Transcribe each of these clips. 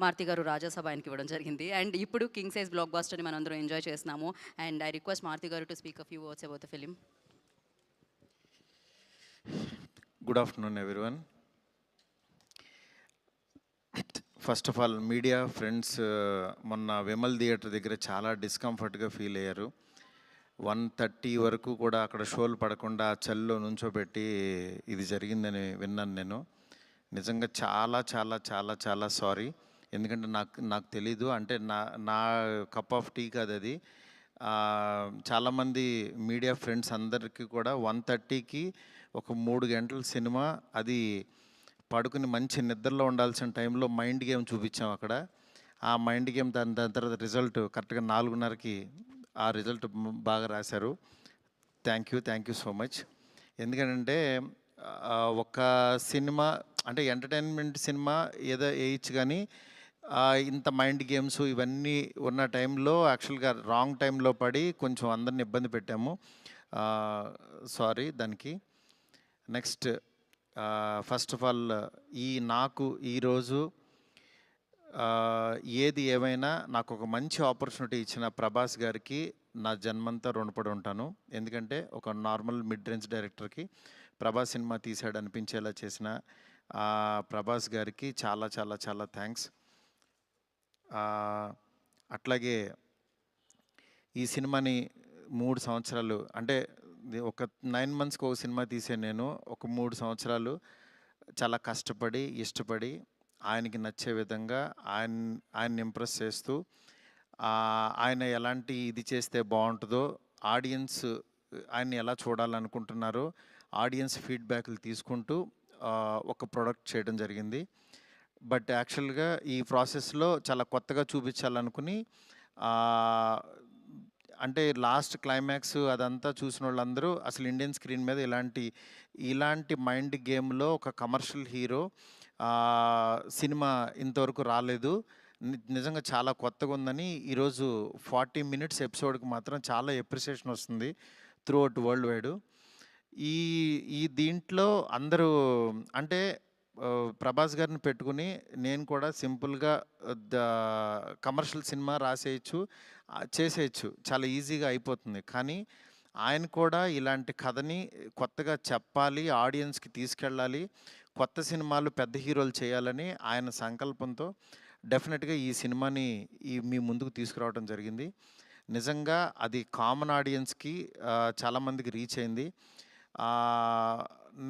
మారుతి గారు రాజాసభ ఆయనకి ఇవ్వడం జరిగింది. అండ్ ఇప్పుడు కింగ్ సైజ్ బ్లాక్ బాస్టర్ని మనం అందరం ఎంజాయ్ చేస్తున్నాము. అండ్ ఐ రిక్వెస్ట్ మారుతి గారు to speak a few words about the film. Good afternoon everyone. First of all media friends మొన్న విమల్ థియేటర్ దగ్గర చాలా డిస్కంఫర్ట్గా ఫీల్ అయ్యారు. 1:30 వరకు కూడా అక్కడ షోలు పడకుండా చలిలో నుంచోబెట్టి ఇది జరిగిందని విన్నాను నేను. నిజంగా చాలా చాలా చాలా చాలా సారీ. ఎందుకంటే నాకు తెలీదు, అంటే నా కప్ ఆఫ్ టీ కాదు అది. చాలామంది మీడియా ఫ్రెండ్స్ అందరికీ కూడా 1:30కి ఒక 3 గంటల సినిమా, అది పడుకుని మంచి నిద్రలో ఉండాల్సిన టైంలో మైండ్ గేమ్ చూపించాం అక్కడ. ఆ మైండ్ గేమ్ దాని తర్వాత రిజల్ట్ కరెక్ట్గా 4:30కి ఆ రిజల్ట్ బాగా రాశారు. Thank you so much. ఎందుకంటే ఒక సినిమా అంటే ఎంటర్టైన్మెంట్ సినిమా ఏదో వేయచ్చు, కానీ ఇంత మైండ్ గేమ్స్ ఇవన్నీ ఉన్న టైంలో యాక్చువల్గా రాంగ్ టైంలో పడి కొంచెం అందరిని ఇబ్బంది పెట్టాము. సారీ దానికి. నెక్స్ట్ ఫస్ట్ ఆఫ్ ఆల్ నాకు ఈరోజు ఏది ఏమైనా నాకు ఒక మంచి ఆపర్చునిటీ ఇచ్చిన ప్రభాస్ గారికి నా జన్మంతా రుణపడి ఉంటాను. ఎందుకంటే ఒక నార్మల్ మిడ్ రేంజ్ డైరెక్టర్కి ప్రభాస్ సినిమా తీసాడు అనిపించేలా చేసిన ప్రభాస్ గారికి చాలా చాలా చాలా థ్యాంక్స్. అట్లాగే ఈ సినిమాని 3 సంవత్సరాలు, అంటే ఒక 9 మంత్స్కి ఒక సినిమా తీసే నేను ఒక 3 సంవత్సరాలు చాలా కష్టపడి ఇష్టపడి ఆయనకి నచ్చే విధంగా ఆయన్ని ఇంప్రెస్ చేస్తూ, ఆయన ఎలాంటి ఇది చేస్తే బాగుంటుందో, ఆడియన్స్ ఆయన్ని ఎలా చూడాలనుకుంటున్నారో ఆడియన్స్ ఫీడ్బ్యాక్లు తీసుకుంటూ ఒక ప్రోడక్ట్ చేయడం జరిగింది. బట్ యాక్చువల్గా ఈ ప్రాసెస్లో చాలా కొత్తగా చూపించాలనుకుని, అంటే లాస్ట్ క్లైమాక్స్ అదంతా చూసిన వాళ్ళందరూ అసలు ఇండియన్ స్క్రీన్ మీద ఇలాంటి మైండ్ గేమ్లో ఒక కమర్షియల్ హీరో సినిమా ఇంతవరకు రాలేదు, నిజంగా చాలా కొత్తగా ఉందని ఈరోజు 40 మినిట్స్ ఎపిసోడ్కి మాత్రం చాలా ఎప్రిసియేషన్ వస్తుంది త్రూ అవుట్ వరల్డ్ వైడ్. ఈ దీంట్లో అందరూ అంటే ప్రభాస్ గారిని పెట్టుకుని నేను కూడా సింపుల్గా కమర్షియల్ సినిమా రాసేయచ్చు, చేసేయచ్చు, చాలా ఈజీగా అయిపోతుంది. కానీ ఆయన కూడా ఇలాంటి కథని కొత్తగా చెప్పాలి, ఆడియన్స్కి తీసుకెళ్ళాలి, కొత్త సినిమాలు పెద్ద హీరోలు చేయాలని ఆయన సంకల్పంతో డెఫినెట్గా ఈ సినిమాని మీ ముందుకు తీసుకురావడం జరిగింది. నిజంగా అది కామన్ ఆడియన్స్కి చాలామందికి రీచ్ అయింది.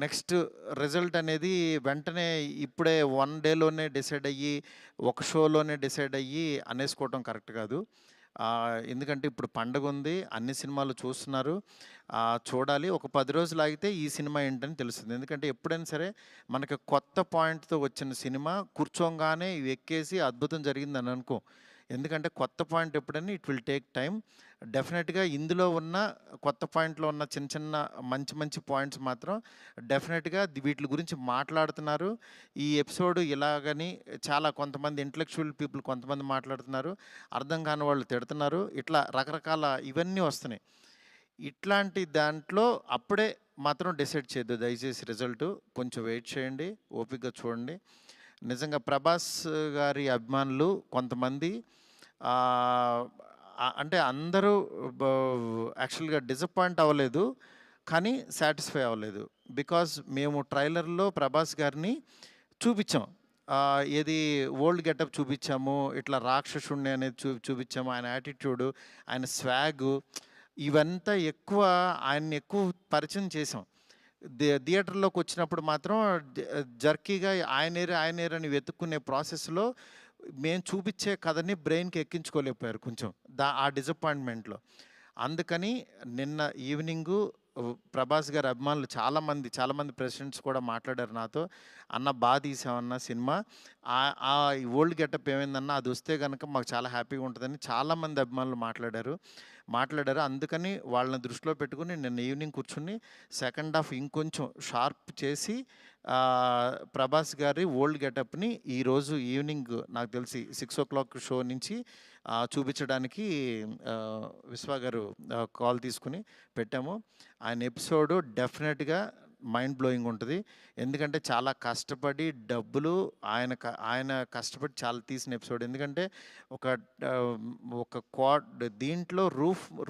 నెక్స్ట్ రిజల్ట్ అనేది వెంటనే ఇప్పుడే 1 డేలోనే డిసైడ్ అయ్యి ఒక షోలోనే డిసైడ్ అయ్యి అనేసుకోవటం కరెక్ట్ కాదు. ఎందుకంటే ఇప్పుడు పండగ ఉంది, అన్ని సినిమాలు చూస్తున్నారు, చూడాలి. ఒక 10 రోజులు ఆగితే ఈ సినిమా ఏంటని తెలుస్తుంది. ఎందుకంటే ఎప్పుడైనా సరే మనకి కొత్త పాయింట్తో వచ్చిన సినిమా కూర్చోగానే ఎక్కేసి అద్భుతం జరిగిందని అనుకో. ఎందుకంటే కొత్త పాయింట్ ఎప్పుడైనా ఇట్ విల్ టేక్ టైం. డెఫినెట్గా ఇందులో ఉన్న కొత్త పాయింట్లో ఉన్న చిన్న మంచి పాయింట్స్ మాత్రం డెఫినెట్గా వీటి గురించి మాట్లాడుతున్నారు. ఈ ఎపిసోడ్ ఇలాగని చాలా కొంతమంది ఇంటలెక్చువల్ పీపుల్ కొంతమంది మాట్లాడుతున్నారు, అర్థం కాని వాళ్ళు తిడుతున్నారు, ఇట్లా రకరకాల ఇవన్నీ వస్తున్నాయి. ఇట్లాంటి దాంట్లో అప్పుడే మాత్రం డిసైడ్ చేయొద్దు దయచేసి. రిజల్ట్ కొంచెం వెయిట్ చేయండి, ఓపికగా చూడండి. నిజంగా ప్రభాస్ గారి అభిమానులు కొంతమంది అంటే అందరూ యాక్చువల్గా డిసప్పాయింట్ అవ్వలేదు, కానీ సాటిస్ఫై అవ్వలేదు. బికాజ్ మేము ట్రైలర్లో ప్రభాస్ గారిని చూపించాం, ఏది ఓల్డ్ గెటప్ చూపించాము, ఇట్లా రాక్షసుణ్ణి అనేది చూపించాము, ఆయన యాటిట్యూడు, ఆయన స్వాగు, ఇవంతా ఆయన్ని ఎక్కువ పరిచయం చేసాం. థియేటర్లోకి వచ్చినప్పుడు మాత్రం జర్కీగా ఆయనేరని వెతుక్కునే ప్రాసెస్లో మేము చూపించే కథని బ్రెయిన్కి ఎక్కించుకోలేకపోయారు కొంచెం ఆ డిసప్పాయింట్మెంట్లో. అందుకని నిన్న ఈవినింగు ప్రభాస్ గారి అభిమానులు చాలామంది ప్రెసిడెంట్స్ కూడా మాట్లాడారు నాతో, అన్న బాగా తీసామన్న సినిమా, ఆ ఓల్డ్ గెటప్ ఏమైందన్నా అది వస్తే కనుక మాకు చాలా హ్యాపీగా ఉంటుందని చాలామంది అభిమానులు మాట్లాడారు. అందుకని వాళ్ళని దృష్టిలో పెట్టుకుని నిన్న ఈవినింగ్ కూర్చుని సెకండ్ హాఫ్ ఇంకొంచెం షార్ప్ చేసి ప్రభాస్ గారి ఓల్డ్ గెటప్ని ఈరోజు ఈవినింగ్ నాకు తెలిసి 6 o'clock షో నుంచి చూపించడానికి విశ్వ గారు కాల్ తీసుకుని పెట్టాము. ఆయన ఎపిసోడు డెఫినెట్గా మైండ్ బ్లోయింగ్ ఉంటుంది. ఎందుకంటే చాలా కష్టపడి డబ్బులు ఆయన కష్టపడి చాలా తీసిన ఎపిసోడ్. ఎందుకంటే ఒక ఒక దీంట్లో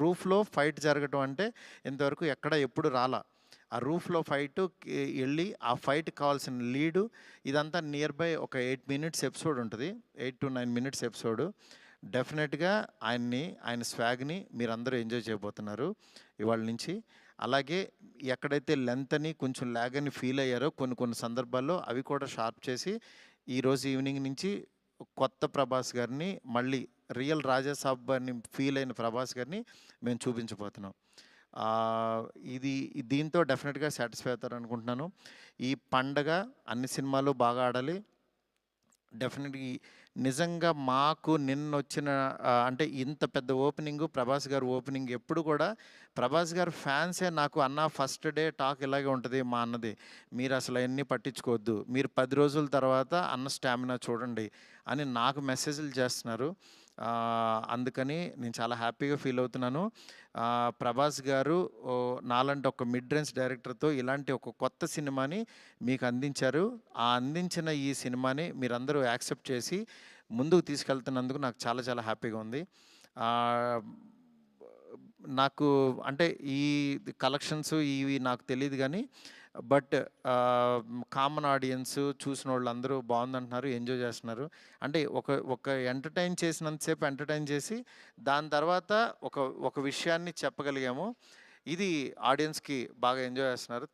రూఫ్లో ఫైట్ జరగటం అంటే ఇంతవరకు ఎక్కడ ఎప్పుడు రాలా. ఆ రూఫ్లో ఫైట్ వెళ్ళి ఆ ఫైట్కి కావాల్సిన లీడు ఇదంతా నియర్ బై ఒక 8 మినిట్స్ ఎపిసోడ్ ఉంటుంది. 8 to 9 మినిట్స్ ఎపిసోడ్. డెఫినెట్గా ఆయన స్వాగ్ని మీరందరూ ఎంజాయ్ చేయబోతున్నారు ఇవాళ నుంచి. అలాగే ఎక్కడైతే లెంత్ అని కొంచెం ల్యాగ్ అని ఫీల్ అయ్యారో కొన్ని సందర్భాల్లో అవి కూడా షార్ప్ చేసి ఈరోజు ఈవినింగ్ నుంచి కొత్త ప్రభాస్ గారిని, మళ్ళీ రియల్ రాజాసాబ్ అని ఫీల్ అయిన ప్రభాస్ గారిని మేము చూపించబోతున్నాం. ఇది దీంతో డెఫినెట్గా సాటిస్ఫై అవుతారు అనుకుంటున్నాను. ఈ పండగ అన్ని సినిమాలు బాగా ఆడాలి. డెఫినెట్లీ నిజంగా మాకు నిన్నొచ్చిన అంటే ఇంత పెద్ద ఓపెనింగు, ప్రభాస్ గారు ఓపెనింగ్ ఎప్పుడు కూడా ప్రభాస్ గారు ఫ్యాన్సే నాకు అన్న ఫస్ట్ డే టాక్ ఇలాగే ఉంటుంది మా అన్నది. మీరు అసలు అవన్నీ పట్టించుకోవద్దు, మీరు 10 రోజుల తర్వాత అన్న స్టామినా చూడండి అని నాకు మెసేజ్లు చేస్తున్నారు. అందుకని నేను చాలా హ్యాపీగా ఫీల్ అవుతున్నాను. ప్రభాస్ గారు నాలాంటి ఒక మిడ్ రేంజ్ డైరెక్టర్తో ఇలాంటి ఒక కొత్త సినిమాని మీకు అందించారు. ఆ అందించిన ఈ సినిమాని మీరందరూ యాక్సెప్ట్ చేసి ముందుకు తీసుకెళ్తున్నందుకు నాకు చాలా చాలా హ్యాపీగా ఉంది. నాకు అంటే ఈ కలెక్షన్స్ ఇవి నాకు తెలియదు కానీ బట్ కామన్ ఆడియన్స్ చూసిన వాళ్ళందరూ బాగుందంటున్నారు, ఎంజాయ్ చేస్తున్నారు. అంటే ఒక ఎంటర్టైన్ చేసినంతసేపు ఎంటర్టైన్ చేసి దాని తర్వాత ఒక విషయాన్ని చెప్పగలిగాము. ఇది ఆడియన్స్కి బాగా ఎంజాయ్ చేస్తున్నారు.